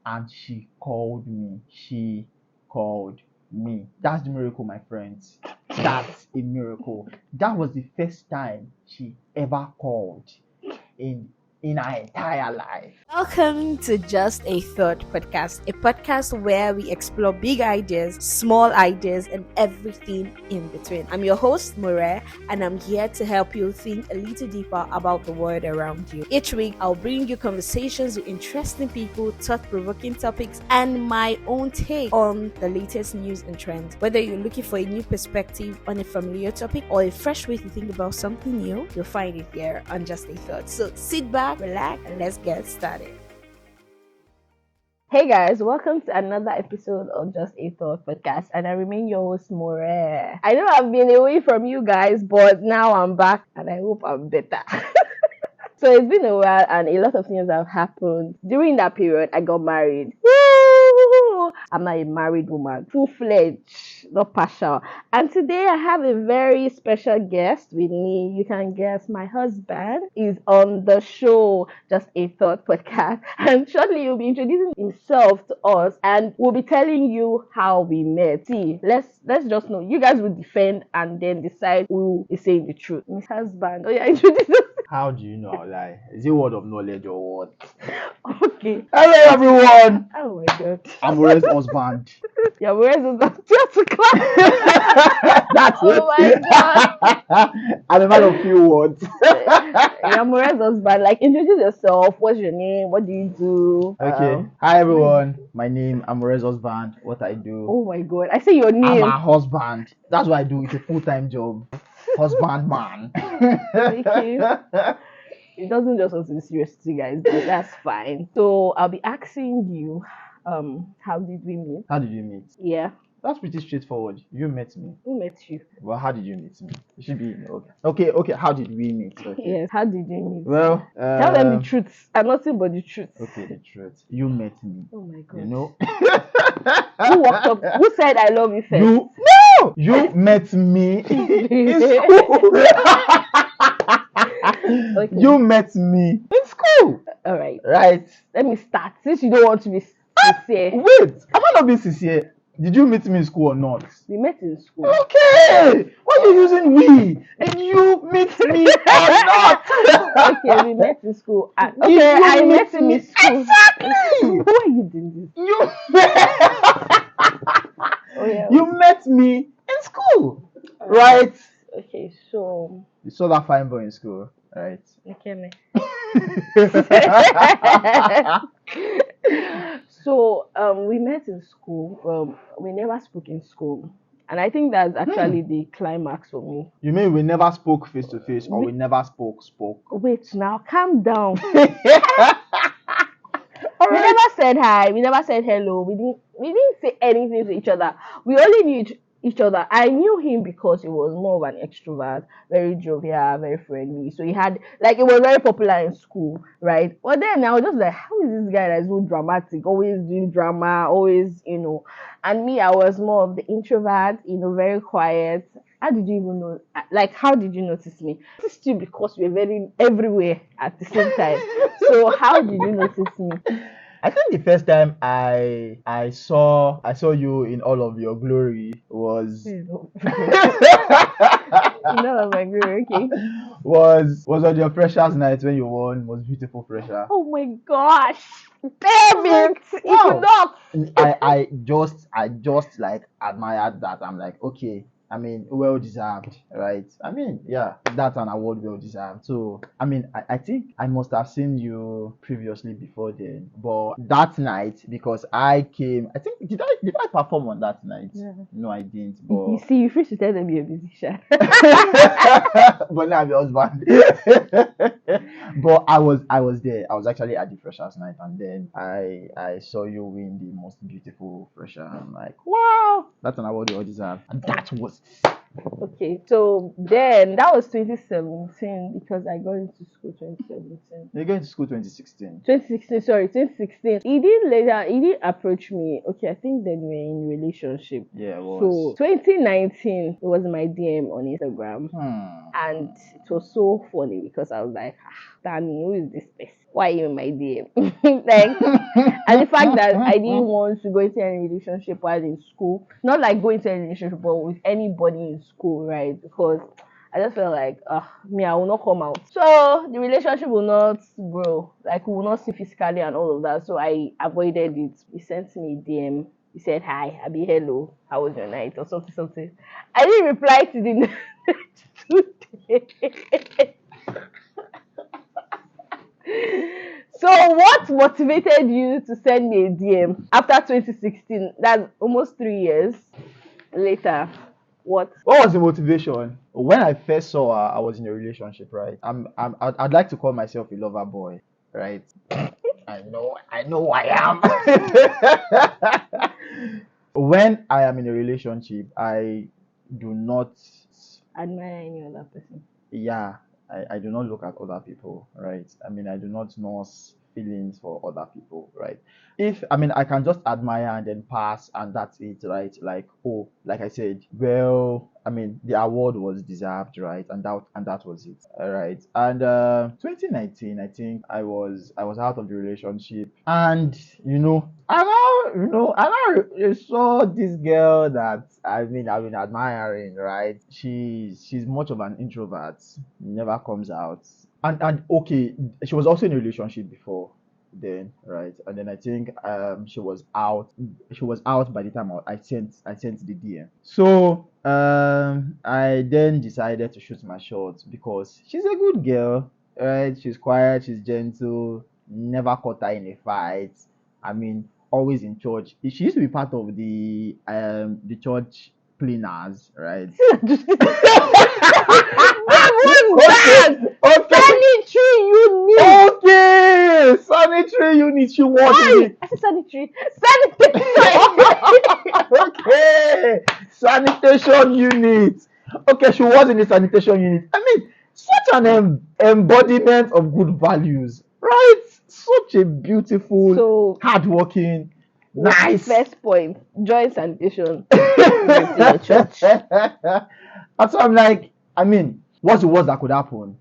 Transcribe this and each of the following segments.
and she called me. She called me. That's the miracle, my friends. That's a miracle. That was the first time she ever called in in her entire life. Welcome to Just a Thought podcast, a podcast where we explore big ideas, small ideas, and everything in between. I'm your host, Mure, and I'm here to help you think a little deeper about the world around you. Each week, I'll bring you conversations with interesting people, thought-provoking topics, and my own take on the latest news and trends. Whether you're looking for a new perspective on a familiar topic or a fresh way to think about something new, you'll find it here on Just a Thought. So sit back, relax, and let's get started. Hey guys, welcome to another episode of Just a Thought podcast, and I remain your host, More. I know I've been away from you guys, but now I'm back and I hope I'm better. So it's been a while and a lot of things have happened. During that period, I got married. Woo! I'm not a married woman, full-fledged, not partial. And today I have a very special guest with me. You can guess my husband is on the show, Just a Thought podcast. And shortly he'll be introducing himself to us and we'll be telling you how we met. See, let's just know. You guys will defend and then decide who is saying the truth. His husband. Oh yeah, introduce us. How do you know I lie? Is it word of knowledge or what? Okay. Hello everyone! Oh my god. I'm More's husband. Yeah, where's the just a clap? That's Oh it. my god. I'm a man of few words. Yeah, More's husband. Like, introduce yourself. What's your name? What do you do? Okay. Hi everyone. My name I'm More's husband. What I do. Oh my god. I say your I'm name. a husband. That's what I do. It's a full-time job. Husband man. Okay. It doesn't just want to be serious to you guys, but that's fine. So I'll be asking you, how did we meet? How did you meet? Yeah. That's pretty straightforward. You met me. Who met you? Well, how did you meet me? It should be okay. How did we meet? Okay. Yes. How did you meet? Well, Tell them the truth and nothing but the truth. Okay, the truth. You met me. Oh my god. You know. Who walked up? Who said I love you first? You met me in school. Okay. You met me in school. All right. Right. Let me start. Since you don't want to be sincere, Wait, am I not being sincere? Did you meet me in school or not? we met in school. Okay. Why are you using we? And you meet me or not? Okay, we met in school. You Okay, I met met him in me. school. Exactly. Why are you doing this? You Oh yeah. you met me in school, right? Okay, so You saw that fine boy in school, right? okay, me. So we met in school. We never spoke in school, and I think that's actually the climax for me. You mean we never spoke face to face, or we never spoke? Wait, now calm down. All We right. never said hi. We never said hello. We didn't say anything to each other. We only knew each other. I knew him because he was more of an extrovert, very jovial, very friendly. So he had like, it was very popular in school, right? But then I was just like, how is this guy that's so dramatic, always doing drama, always, and me, I was more of the introvert, very quiet. How did you even know? Like, how did you notice me? I noticed you because we were very everywhere at the same time. So how did you notice me? I think the first time I saw you in all of your glory was No, my girl, okay. was on your freshers night when you won most beautiful fresher. Oh my gosh, damn it! Wow. It's not. I just like admired that. I'm like, okay, I mean, well deserved, right? I mean, yeah, that's an award well deserved. So, I mean, I think I must have seen you previously before then, but that night, because I came, I think, did I perform on that night? Yeah. No, I didn't, You but see, you first to tell them you're a musician. but now I'm your husband. But I was there. I was actually at the freshers night, and then I saw you win the most beautiful fresher. I'm like, wow, that's an award well deserved. And that was Okay, so then that was 2017 because I got into school 2017. you're going to school 2016. 2016, sorry, 2016. He didn't approach me. Okay, I think then we were in relationship. Yeah, it So was. 2019, it was my DM on Instagram. Hmm. And it was so funny because I was like, Danny, who is this person? why are you in my DM? Like, and the fact that I didn't want to go into any relationship while in school, not like go into any relationship, but with anybody in school, right? Because I just felt like, me, I will not come out. So the relationship will not grow. Like, we will not see physically and all of that. So I avoided it. He sent me a DM. He said, hi, Abi, hello. How was your night? Or something, something. I didn't reply to the next 2 days. So what motivated you to send me a DM after 2016? That's almost 3 years later. What? What was the motivation? When I first saw her, I was in a relationship, right? I'd like to call myself a lover boy, right? I know I am. When I am in a relationship, I do not, Admire any other person. yeah, I do not look at other people, right? I mean, I do not nurse feelings for other people, right? If, I mean, I can just admire and then pass and that's it, right? Like, oh, like I said, well, I mean, the award was deserved, right? And that was it, all right? And 2019, I think I was out of the relationship, and I saw this girl that I've been admiring, right? She's much of an introvert, never comes out, and okay, she was also in a relationship before then, right? And then I think she was out by the time I sent the DM. So I then decided to shoot my shot because she's a good girl, right? She's quiet, she's gentle, never caught her in a fight. I mean, always in church. She used to be part of the church cleaners, right? What's that? Okay. Sanitary unit. Okay, sanitary unit. You want it? I said sanitary. Sanitation. Okay, sanitation unit. Okay, she was in the sanitation unit. I mean, such an embodiment of good values, right? Such a beautiful, So, hardworking, what's the nice. first point? Join sanitation unit in your church. And so I'm like, I mean, what's the worst that could happen?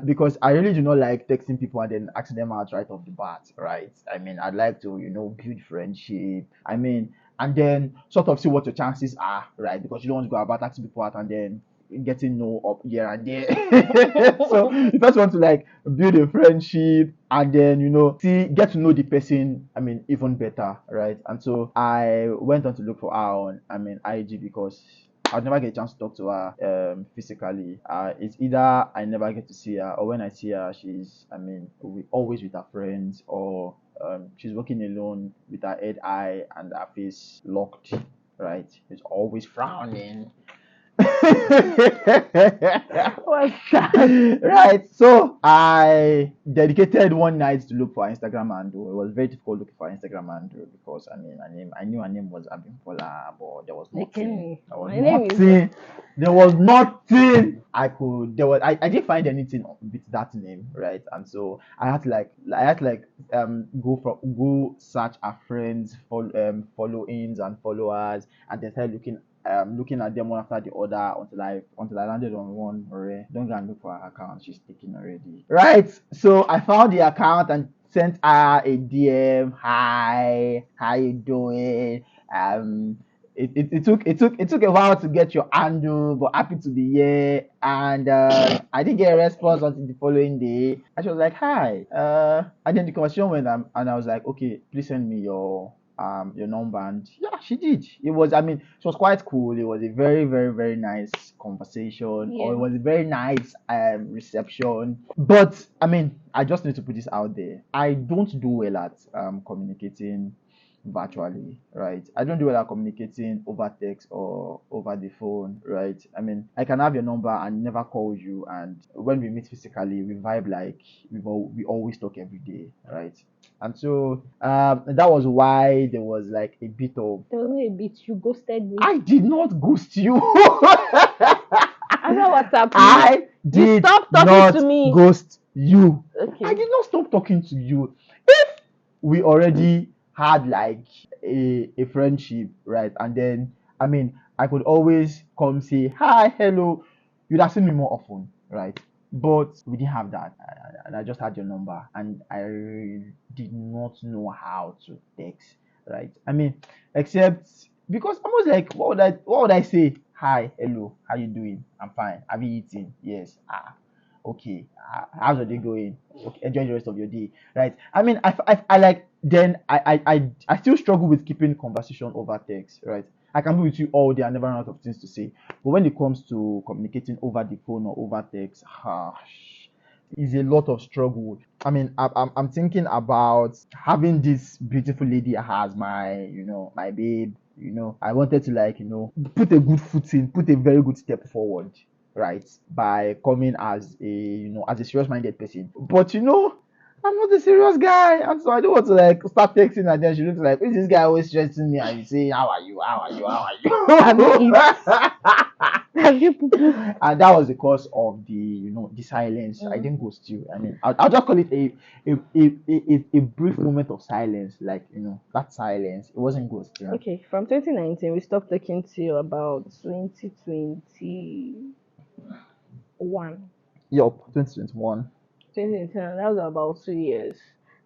Because I really do not like texting people and then asking them out right off the bat, right? I mean, I'd like to, build friendship. I mean, and then sort of see what your chances are, right? Because you don't want to go about asking people out and then getting no up here and there. So you first want to like build a friendship and then get to know the person, I mean, even better, right? And so I went on to look for her on, I mean, IG, because I'd never get a chance to talk to her physically. It's either I never get to see her, or when I see her, she's, I mean, always with her friends, or she's working alone with her head high and her face locked, right? She's always frowning. What's that? Right. So I dedicated one night to look for her Instagram handle. It was very difficult looking for her Instagram handle because I knew her name was Abimbola, but there was nothing. There was My name is. nothing. There was nothing I could. I didn't find anything with that name, right? And so I had to go search her friends, follow-ins and followers, and then start looking at them one after the other until I landed on one. Don't go and look for her account, she's taken already. Right. So I found the account and sent her a DM. Hi, how you doing? It took a while to get your handle, but happy to be here. And I didn't get a response until the following day. And she was like, "Hi." And then the conversation went, and I was like, "Okay, please send me your number." And yeah, she did. She was quite cool. It was a very, very, very nice conversation, or it Yeah. was a very nice reception. But I mean, I just need to put this out there. I don't do well at communicating virtually, right? I don't do well at communicating over text or over the phone, right? I mean, I can have your number and never call you, and when we meet physically, we vibe like we always talk every day, right? And so that was why there was like a bit of. There was no a bit. You ghosted me. I did not ghost you. I know what's happening. I did stopped talking not to me. ghost you. I Okay. did not stop talking to you. If we already had like a friendship, right? And then, I mean, I could always come say, hi, hello. You'd have seen me more often, right? But we didn't have that. And I just had your number, and I did not know how to text. Right? I mean, except because I was like, what would I say? Hi, hello, how you doing? I'm fine. Have you eaten? Yes. Okay. How's your day going? Okay, enjoy the rest of your day. Right? I mean, I like then I still struggle with keeping conversation over text. Right? I can be with you all day. I never run out of things to say. But when it comes to communicating over the phone or over text, is a lot of struggle. I mean, I'm thinking about having this beautiful lady as my babe. I wanted to put a good foot in, put a very good step forward, right? By coming as a serious minded person. But I'm not a serious guy, and so I don't want to start texting and then she looks like, is this guy always stressing me and you say, how are you? How are you? How Have you eaten? are Have you poo-poo? you? And that was the cause of the silence. I Mm. didn't ghost you. I mean, I'll just call it a brief moment of silence, that silence. It wasn't ghosting. Okay, from 2019, we stopped talking to you about 2021. Yup, 2021. 2010, that was about 2 years.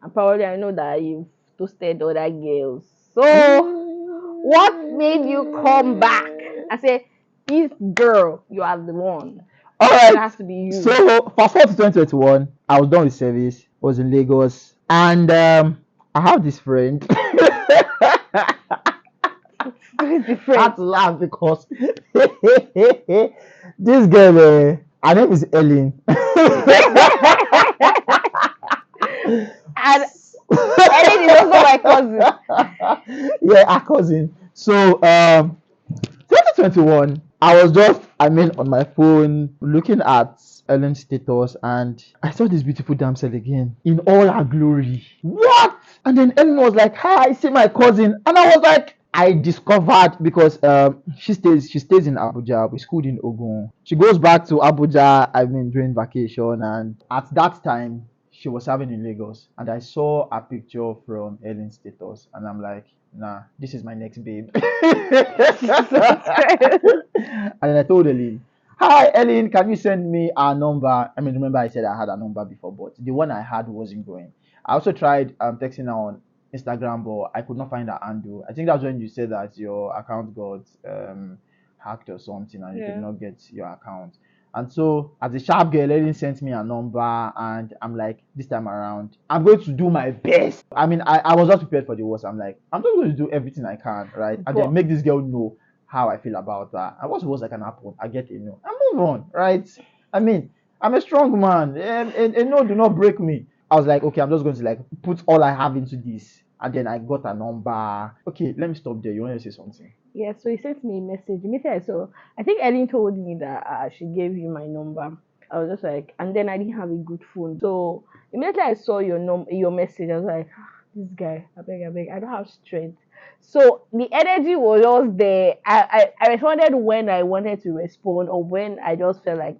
And probably I know that you've toasted other girls. So, what made you come back? I say, this girl, you are the one. All It right. has to be you. So fast forward to 2021, I was done with service. Was in Lagos, and I have this friend. Very I had different. to laugh because this girl, her name is Ellen. And Ellen is also my cousin. Yeah, our cousin. So 2021, I was just on my phone looking at Ellen's status, and I saw this beautiful damsel again in all her glory. What? And then Ellen was like, hi, see my cousin. And I was like, I discovered because she stays in Abuja. We schooled in Ogun. She goes back to Abuja, during vacation, and at that time she was having in Lagos, and I saw a picture from Ellen's status, and I'm like, nah, this is my next babe. And then I told Ellen, hi Ellen, can you send me our number? Remember I said I had a number before, but the one I had wasn't going. I also tried texting her on Instagram, but I could not find her handle. I think that's when you said that your account got hacked or something, and you could Yeah. not get your account. And so, as a sharp girl, Ellen sent me a number, and I'm like, this time around, I'm going to do my best. I was not prepared for the worst. I'm like, I'm just going to do everything I can, right? And But then make this girl know how I feel about that. And what's the worst that can happen? I get a no. I move on, right? I'm a strong man. A no do not break me. I was like, okay, I'm just going to put all I have into this. And then I got a number. Okay, let me stop there. You want to say something? yeah, so he sent me a message. Immediately I saw, I think Ellen told me that she gave you my number. I was just like, and then I didn't have a good phone. So immediately I saw your message. I was like, this guy, I beg, I don't have strength. So the energy was just there. I responded when I wanted to respond, or when I just felt like,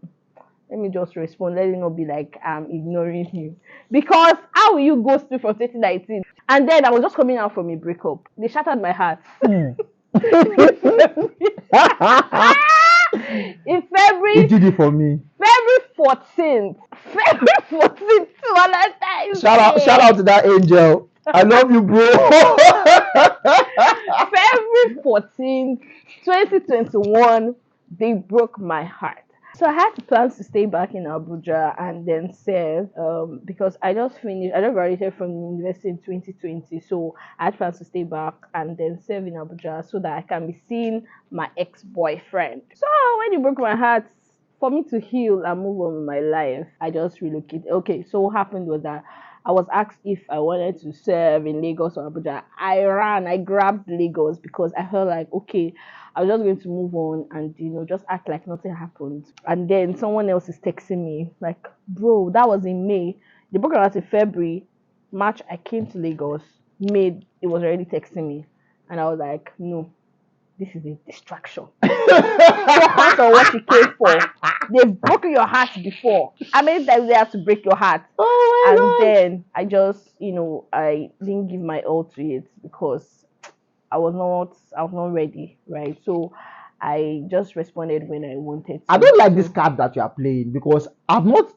let me just respond. Let it not be like I'm ignoring him. Because how will you go through from 2019? And then I was just coming out from a breakup. They shattered my heart. In He did it for me. February 14th, Valentine's Shout out to that angel. I love you, bro. February 14th, 2021, they broke my heart. So I had plans to stay back in Abuja and then serve because I just graduated from university in 2020. So I had plans to stay back and then serve in Abuja so that I can be seeing my ex-boyfriend. So when he broke my heart, for me to heal and move on with my life, I just relocated. Okay, so what happened was that I was asked if I wanted to serve in Lagos or Abuja. I grabbed Lagos because I felt like, okay, I was just going to move on and just act like nothing happened. And then someone else is texting me like, bro, that was in May. The book was in February, March. I came to Lagos. May it was already texting me, and I was like, no, this is a distraction. Focus on what you came for. They've broken your heart before. How many times they have to break your heart? Oh my And God. then I just, I didn't give my all to it because I was not ready, right? So I just responded when I wanted I to. don't like So, this card that you are playing because I've not.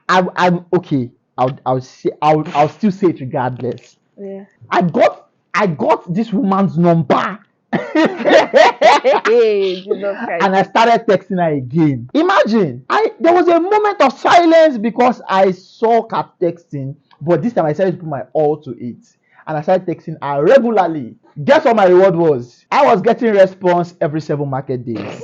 I'm okay. I'll still say it regardless. yeah. I got this woman's number. Jesus Christ. And I started texting her again. Imagine, there was a moment of silence because I saw Kat texting, but this time I decided to put my all to it, and I started texting her regularly. Guess what my reward was? I was getting response every 7 market days.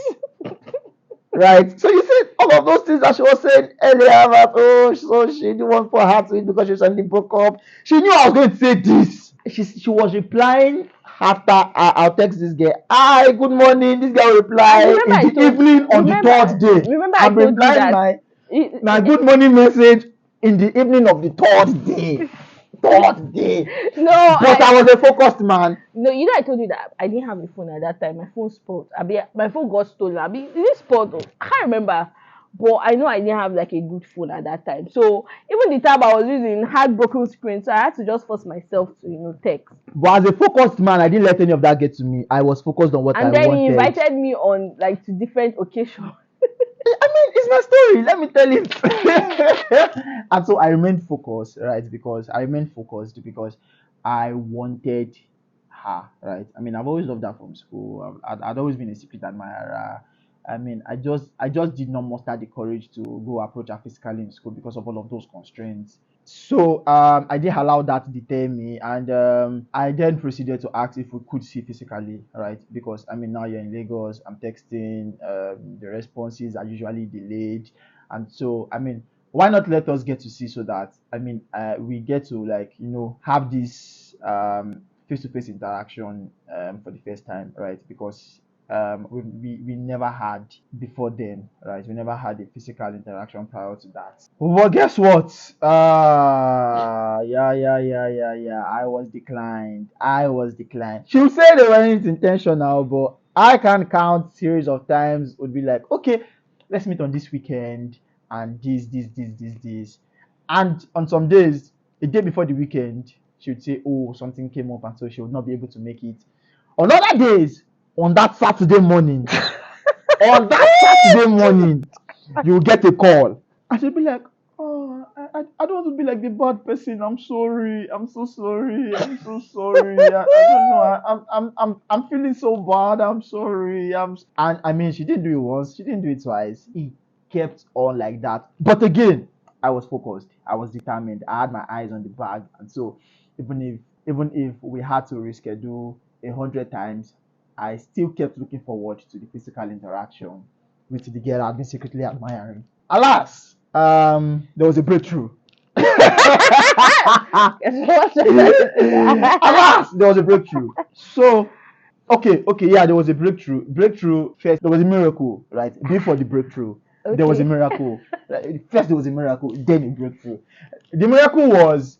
Right. So you see all of those things that she was saying earlier about, oh, so she didn't want for her to eat because she suddenly broke up. She knew I was going to say this. She was replying after I'll text this girl. Hi, good morning. This girl will reply And remember in I the told evening on the remember third day. remember I I'm told you replying that my good morning message in the evening of the third day. Third day. no, But I was a focused man. no, you know I told you that I didn't have a phone at that time. My phone spoiled. My phone got stolen. Is it spoiled? Though? I can't remember. But I know I didn't have like a good phone at that time. So even the tab I was using had broken screen, so I had to just force myself to, text. But as a focused man, I didn't let any of that get to me. I was focused on what I And then he wanted. invited me on like to different occasions. I mean, it's my story. Let me tell you. And so I remained focused, right? Because I wanted her, right? I mean, I've always loved her from school. I'd always been a secret admirer. I mean, I just did not muster the courage to go approach her physically in school because of all of those constraints. So I didn't allow that to deter me, and I then proceeded to ask if we could see physically, right? Because I mean, now you're in Lagos, I'm texting, the responses are usually delayed, and so I mean, why not let us get to see so that I mean, we get to like have this face-to-face interaction for the first time, right? Because we never had before then, right? We never had a physical interaction prior to that. Well, guess what? Yeah. I was declined. She'll say they weren't intentional, but I can count series of times. Would be like, okay, let's meet on this weekend, and this. And on some days, a day before the weekend, she would say, oh, something came up, and so she would not be able to make it. On other days, on that Saturday morning, you will get a call. I should be like, oh, I don't want to be like the bad person. I'm sorry. I'm so sorry. I'm so sorry. I don't know. I'm feeling so bad. I'm sorry. And I mean, she didn't do it once. She didn't do it twice. It kept on like that. But again, I was focused. I was determined. I had my eyes on the bag, and so even if we had to reschedule 100 times, I still kept looking forward to the physical interaction with the girl I've been secretly admiring. Alas, there was a breakthrough. Alas, there was a breakthrough. So, okay, yeah, there was a breakthrough. Breakthrough first, there was a miracle, right? Before the breakthrough, there was a miracle. First, there was a miracle, then a breakthrough. The miracle was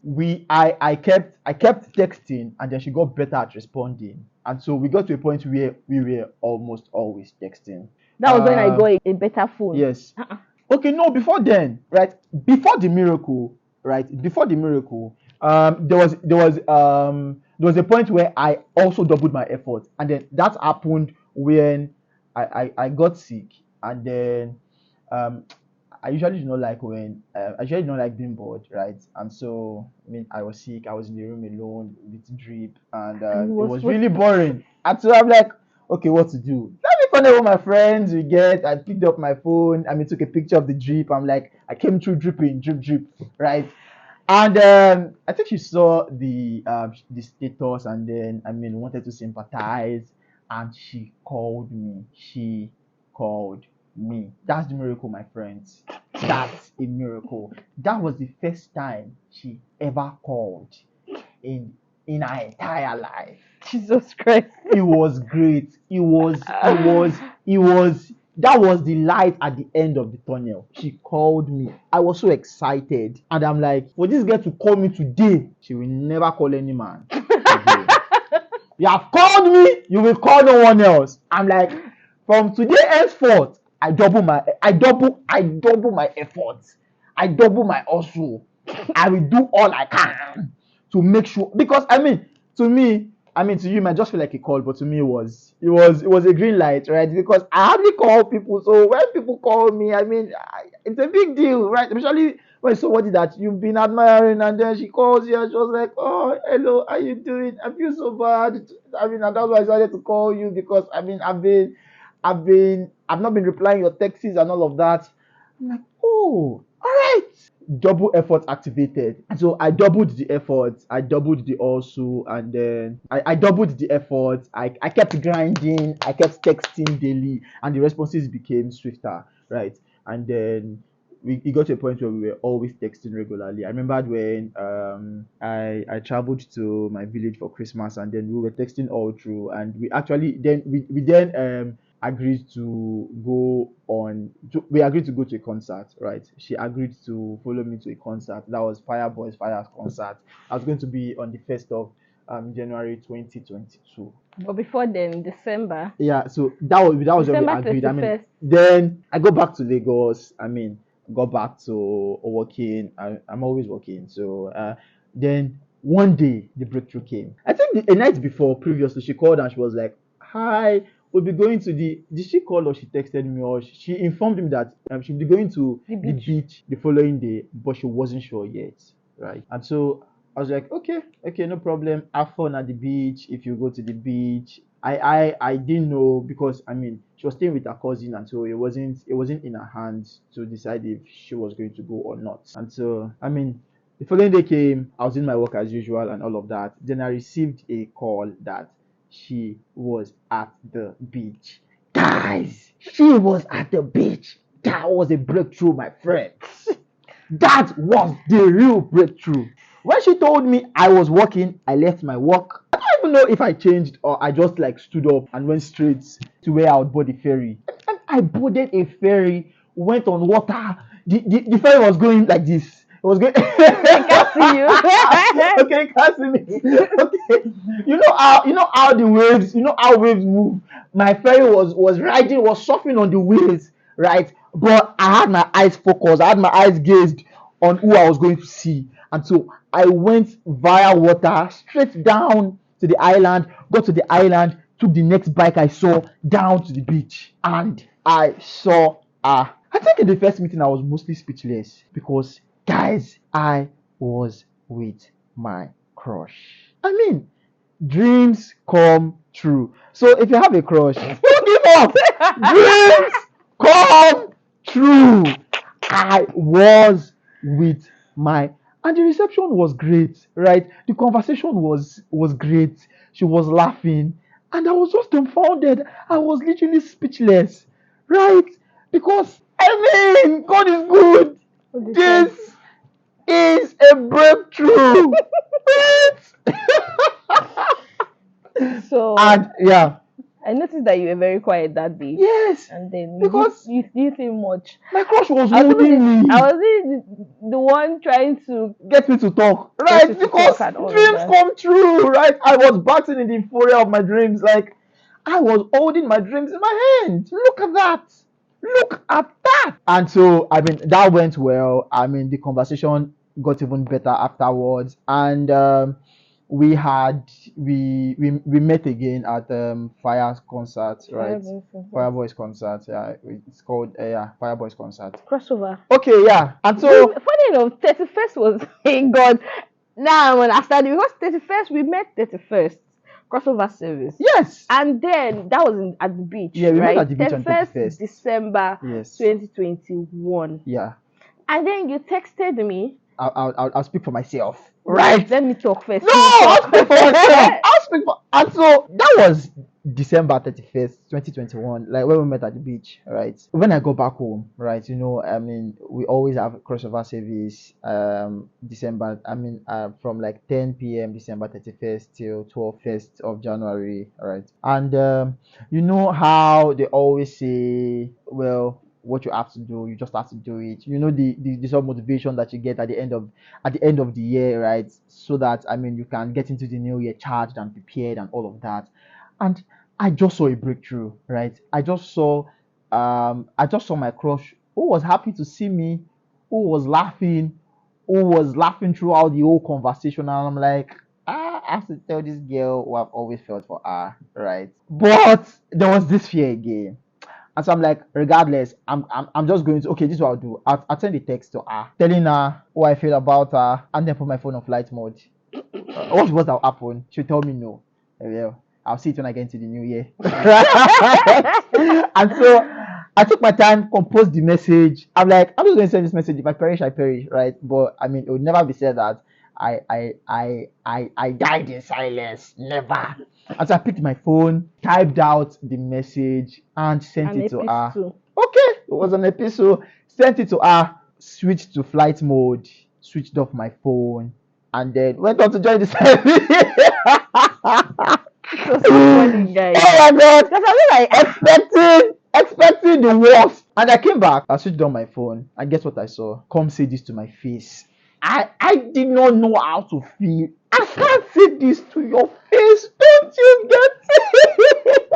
I kept texting, and then she got better at responding, and so we got to a point where we were almost always texting. That was when I got a better phone. Yes. Okay, no, before then, right? Before the miracle, there was a point where I also doubled my effort, and then that happened when I got sick, and then um I usually do not like being bored, right? And so I mean, I was sick. I was in the room alone with drip, and it was really boring. And so I'm like, okay, what to do? Let me connect with my friends. I picked up my phone. I mean, took a picture of the drip. I'm like, I came through dripping, drip, right? And I think she saw the status, and then I mean wanted to sympathize, and she called me. That's the miracle, my friends. That's a miracle. That was the first time she ever called in her entire life. Jesus Christ. It was great. It was that was the light at the end of the tunnel. She called me. I was so excited. And I'm like, for this girl to call me today, she will never call any man again. You have called me, you will call no one else. I'm like, from today henceforth, I double my efforts. I double my hustle. I will do all I can to make sure, because I mean, to me, I mean, to you, it might just feel like a call, but to me, it was a green light, right? Because I hardly call people, so when people call me, I mean, it's a big deal, right? Especially when somebody that you've been admiring, and then she calls you, and she was like, "Oh, hello, how you doing? I feel so bad." I mean, and that's why I decided to call you because I mean, I've not been replying your texts and all of that. I'm like, oh, all right. Double effort activated. So I doubled the effort, I doubled the also, and then I doubled the effort. I kept grinding, I kept texting daily, and the responses became swifter, right? And then it got to a point where we were always texting regularly. I remembered when I traveled to my village for Christmas, and then we were texting all through, and we then agreed to we agreed to go to a concert, right? She agreed to follow me to a concert. That was Fireboys Fire's concert. I was going to be on the 1st of January 2022. But before then, December. Yeah, so that was what we December agreed. I mean, 31st. then I go back to Lagos. I mean, go back to working. I'm always working. So then one day the breakthrough came. I think a night before, previously, she called and she was like, "Hi, we'll be going to the." Did she call or she texted me or she informed me that she'll be going to The the beach. beach the following day, but she wasn't sure yet, right? And so I was like, okay, no problem. Have fun at the beach if you go to the beach. I didn't know because I mean she was staying with her cousin, and so it wasn't in her hands to decide if she was going to go or not. And so I mean the following day came, I was in my work as usual and all of that. Then I received a call that she was at the beach. Guys, she was at the beach. That was a breakthrough, my friends. That was the real breakthrough. When she told me I was working, I left my work. I don't even know if I changed or I just like stood up and went straight to where I would board the ferry. And I boarded a ferry, went on water. The ferry was going like this. It was going. I can see you. Okay, you can't see me. Okay, you know how waves move. My ferry was surfing on the waves, right? But I had my eyes focused. I had my eyes gazed on who I was going to see, and so I went via water straight down to the island. Got to the island, took the next bike I saw down to the beach, and I saw her. I think in the first meeting I was mostly speechless because, guys, I was with my crush. I mean, dreams come true. So if you have a crush, don't give up. Dreams come true. I was with my and the reception was great, right? The conversation was great. She was laughing, and I was just dumbfounded. I was literally speechless, right? Because I mean, God is good. This is a breakthrough. So And yeah, I noticed that you were very quiet that day. yes, And then because you didn't say much. my crush was I was holding even me, I was even the one trying to get me to talk, get right? you to Because talk and all of dreams that. come true, right? I was battling in the euphoria of my dreams, like I was holding my dreams in my hand. Look at that. Look at that. And so, I mean, that went well. I mean, the conversation got even better afterwards. And we met again at Fire's concert, right? Fireboys concert. Yeah, it's called Fireboys concert. Crossover. Okay, yeah. And so Funny enough, 31st was thank God. Now I'm understanding because 31st we met 31st crossover service. yes, And then that was at the beach, Yeah, we met right? at the beach on 31st. December yes, 2021. yeah. And then you texted me. I'll speak for myself. Right. Let me talk first. No, I'll speak for myself. I'll speak for. And so that was December 31st, 2021, like when we met at the beach, right? When I go back home, right, I mean, we always have a crossover service, December, I mean, from like 10 p.m. December 31st till 1st of January, right? And you know how they always say, well, what you have to do, you just have to do it. You know the sort of motivation that you get at the end of the year, right? So that I mean you can get into the new year charged and prepared and all of that. And I just saw a breakthrough, right? I just saw my crush who was happy to see me, who was laughing throughout the whole conversation, and I'm like, I have to tell this girl who I've always felt for her, right? But there was this fear again. And so I'm like, regardless, I'm just going to, okay, this is what I'll do. I'll send a text to her, telling her how I feel about her, and then put my phone on flight mode. What will happen? She'll tell me no. Well, I'll see it when I get into the new year. And so I took my time, composed the message. I'm like, I'm just going to send this message. If I perish, I perish, right? But I mean, it would never be said that I died in silence. Never. And so I picked my phone, typed out the message, and sent An it to her. epistle. Okay, it was an epistle. Sent it to her, switched to flight mode, switched off my phone, and then went on to join the service. It was so funny, guys. Oh my god! Because I was like, Expecting the worst. And I came back. I switched on my phone, and guess what I saw? Come say this to my face. I did not know how to feel. I can't say this to your face. Don't you get it?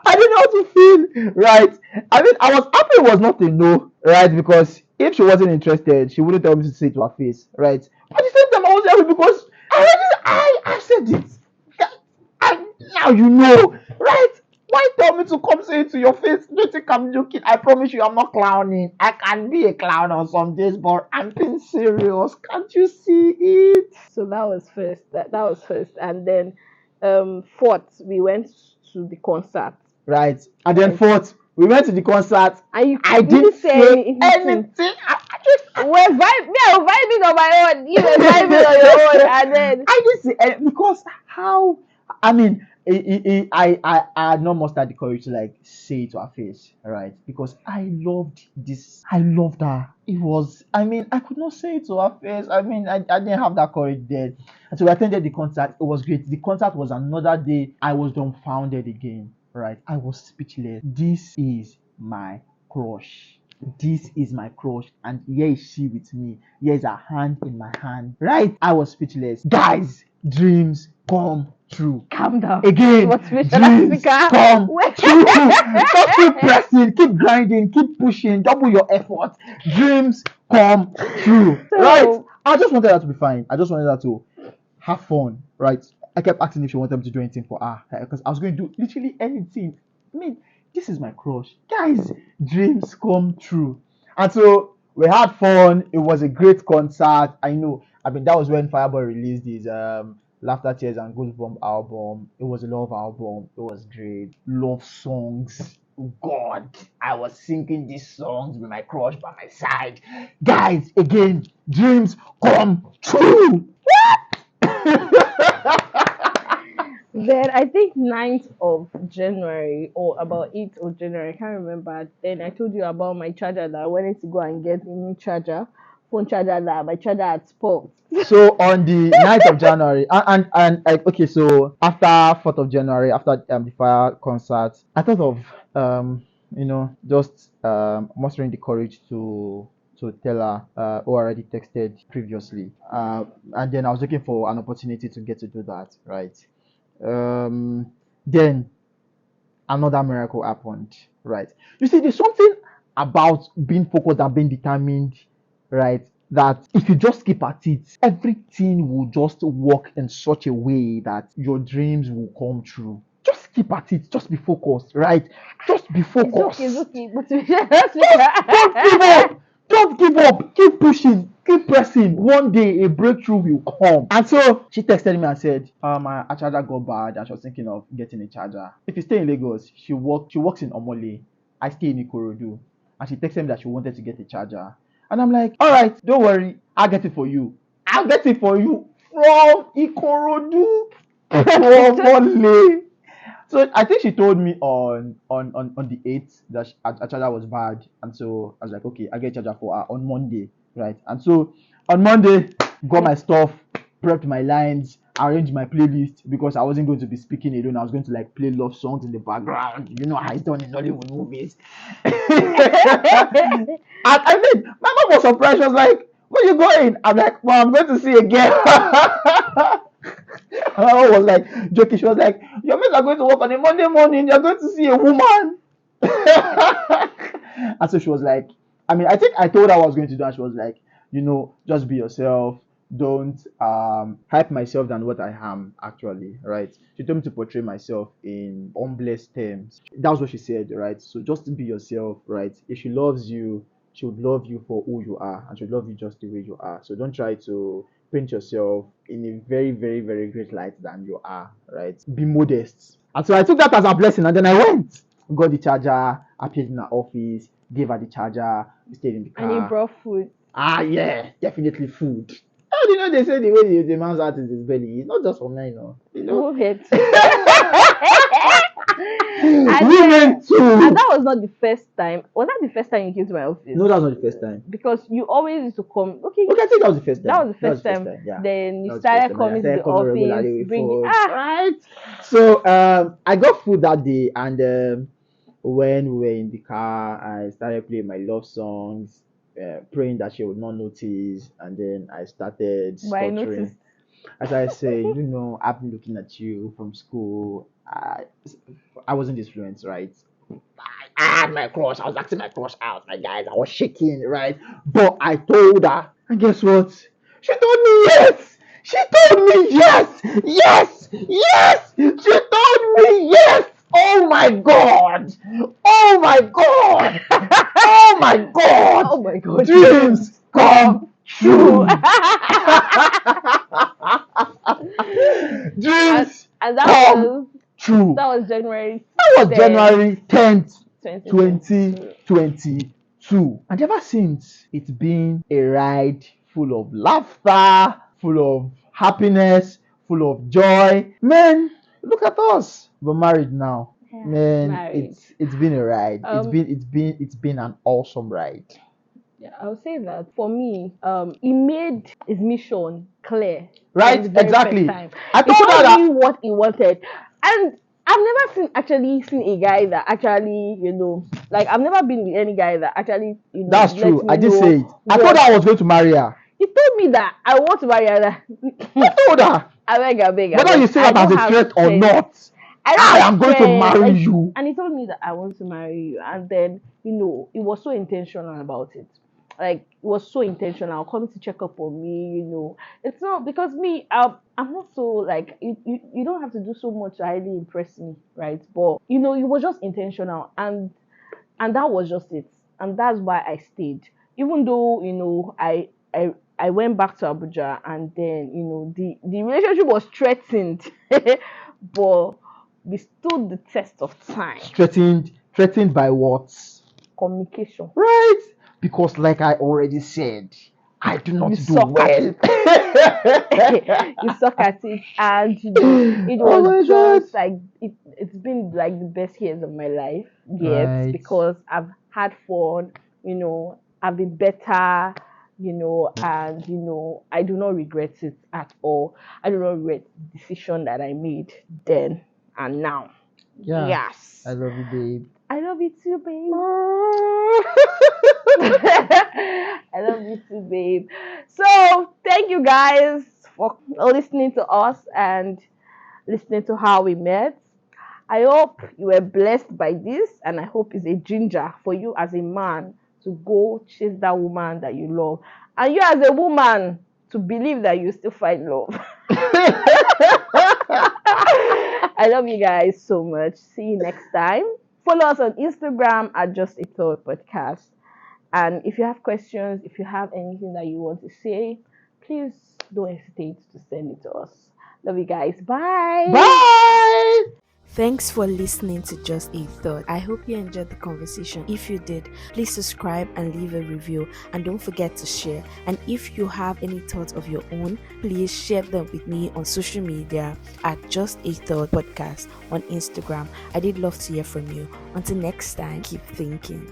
I didn't know how to feel, right? I mean, I was happy it was not a no, right? Because if she wasn't interested, she wouldn't tell me to say it to her face, right? But at the same time, I was happy because I said it. Now you know, right? Why tell me to come say it to your face? Don't think I'm joking. I promise you, I'm not clowning. I can be a clown on some days, but I'm being serious. Can't you see it? so that was first. That was first. And then fourth, we went to the concert. Right. And then fourth, we went to the concert. And you I didn't didn't say say anything. anything. We're vibing on my own. You were vibing on your own. And then I didn't say anything because how? I mean, I had not mustered the courage to like say it to her face, right? Because I loved this. I loved her. It was. I mean, I could not say it to her face. I mean, I didn't have that courage then. And so we attended the concert. It was great. The concert was another day. I was dumbfounded again, right? I was speechless. This is my crush. This is my crush, and here is she with me. Here is her hand in my hand, right? I was speechless. Guys, dreams come true. calm down. Again, Motivational dreams speaker. come Wait. true. Just keep pressing, keep grinding, keep pushing, double your effort. Dreams come true, So- right? I just wanted her to be fine. I just wanted her to have fun, right? I kept asking if she wanted me to do anything for her because I was going to do literally anything. I mean, this is my crush. Guys, dreams come true. And so we had fun. It was a great concert. I know. I mean, that was when Fireboy released his Laughter, Tears, and Goosebump album. It was a love album. It was great. Love songs. God, I was singing these songs with my crush by my side. Guys, again, dreams come true. Then I think 9th of January or about 8th of January, I can't remember. Then I told you about my charger that I wanted to go and get a new charger, phone charger that my charger had spoiled. So on the 9th of January, and like okay, so after 4th of January, after the fire concert, I thought of just mustering the courage to tell her who already texted previously, and then I was looking for an opportunity to get to do that, right? Then another miracle happened, right? You see, there's something about being focused and being determined, right? That if you just keep at it, everything will just work in such a way that your dreams will come true. Just keep at it. Just be focused, right? Just be focused. It's okay. Motivational speaker. Don't give up. Don't give up. Keep pushing. Keep pressing. One day a breakthrough will come. And so she texted me and said, my charger got bad and she was thinking of getting a charger. If you stay in Lagos, she works in Omole. I stay in Ikorodu. And she texted me that she wanted to get a charger. And I'm like, all right, don't worry. I'll get it for you. I'll get it for you from Ikorodu. From Omole. So I think she told me on the 8th that her charger was bad, and so I was like, okay, I get a charger for her on Monday, right? And so on Monday, got my stuff, prepped my lines, arranged my playlist because I wasn't going to be speaking alone. I was going to like play love songs in the background. You know how it's done in Hollywood movies. And I mean, my mom was surprised. She was like, "Where you going?" I'm like, "Well, I'm going to see a girl." My mom was like joking. She was like, "Your mates are going to work on a Monday morning. You're going to see a woman." And so she was like, I mean, I think I told her what I was going to do, and she was like, just be yourself. don't hype myself than what I am actually, right? She told me to portray myself in humblest terms. That's what she said, right? So just be yourself, right? If she loves you, she would love you for who you are, and she would love you just the way you are. So don't try to paint yourself in a very, very, very great light than you are, right? Be modest. And so I took that as a blessing, and then I went, got the charger, appeared in her office, gave her the charger, we stayed in the And he car. brought food. Ah, yeah, definitely food. How do you know they say the way the man's heart is his belly? It's not just for men, you know. Move it. Women too. And that was not the first time. Was that the first time you came to my office? No, that was not the first time. Because you always used to come. Okay, Okay, I think that was the first time. that was the first time. Yeah. Then That you was the started first time. coming Yeah, I to the started coming regularly office, with bringing food. Right. So I got food that day, and when we were in the car, I started playing my love songs, praying that she would not notice, and then I started But I stuttering. noticed. As I say, I've been looking at you from school. I wasn't influenced, right? I had my crush. I was acting my crush out, my guys. I was shaking, right? But I told her, and guess what? She told me yes. She told me yes, yes, yes. She told me yes. Oh my God! Oh my God! Oh my God! Oh my God. Dreams come true. Dreams And that come was true. that was January. That was 10th, January 10th, 2022. 2022. And ever since, it's been a ride full of laughter, full of happiness, full of joy. Man, look at us. We're married now. Yeah, Man, married. it's been a ride. Um, It's been an awesome ride. Yeah, I would say that for me, he made his mission clear. Right? from the very Exactly. first time. I He told her told that. me what he wanted, and I've never seen a guy that actually, like I've never been with any guy that actually, That's let true. me I did know say it. I what- told her I was going to marry her. He told me that I want to marry her. I told her. I beg. Whether you say that as a threat or not, I am going to marry you. And he told me that I want to marry you, and then he was so intentional about it. Like it was so intentional, coming to check up on me. It's not because me. I'm not so like you don't have to do so much to highly impress me, right? But it was just intentional, and that was just it, and that's why I stayed. Even though I went back to Abuja, and then the relationship was threatened, but we stood the test of time. Threatened by what? Communication. Right? Because like I already said, I do not You do suck well. You suck at it, and it Oh my was God. just like it's been like the best years of my life yet, Right. because I've had fun. I've been better. And I do not regret it at all. I do not regret the decision that I made then and now. Yeah. Yes. I love you, babe. I love you too, babe. I love you too, babe. So thank you guys for listening to us and listening to how we met. I hope you were blessed by this, and I hope it's a ginger for you as a man to go chase that woman that you love, and you as a woman to believe that you still find love. I love you guys so much. See you next time. Follow us on Instagram at Just a Thought Podcast. And if you have questions, if you have anything that you want to say, please don't hesitate to send it to us. Love you guys. Bye. Bye. Thanks for listening to Just a Thought. I hope you enjoyed the conversation. If you did, please subscribe and leave a review, and don't forget to share. And if you have any thoughts of your own, please share them with me on social media at Just a Thought Podcast on Instagram. I did love to hear from you. Until next time, keep thinking.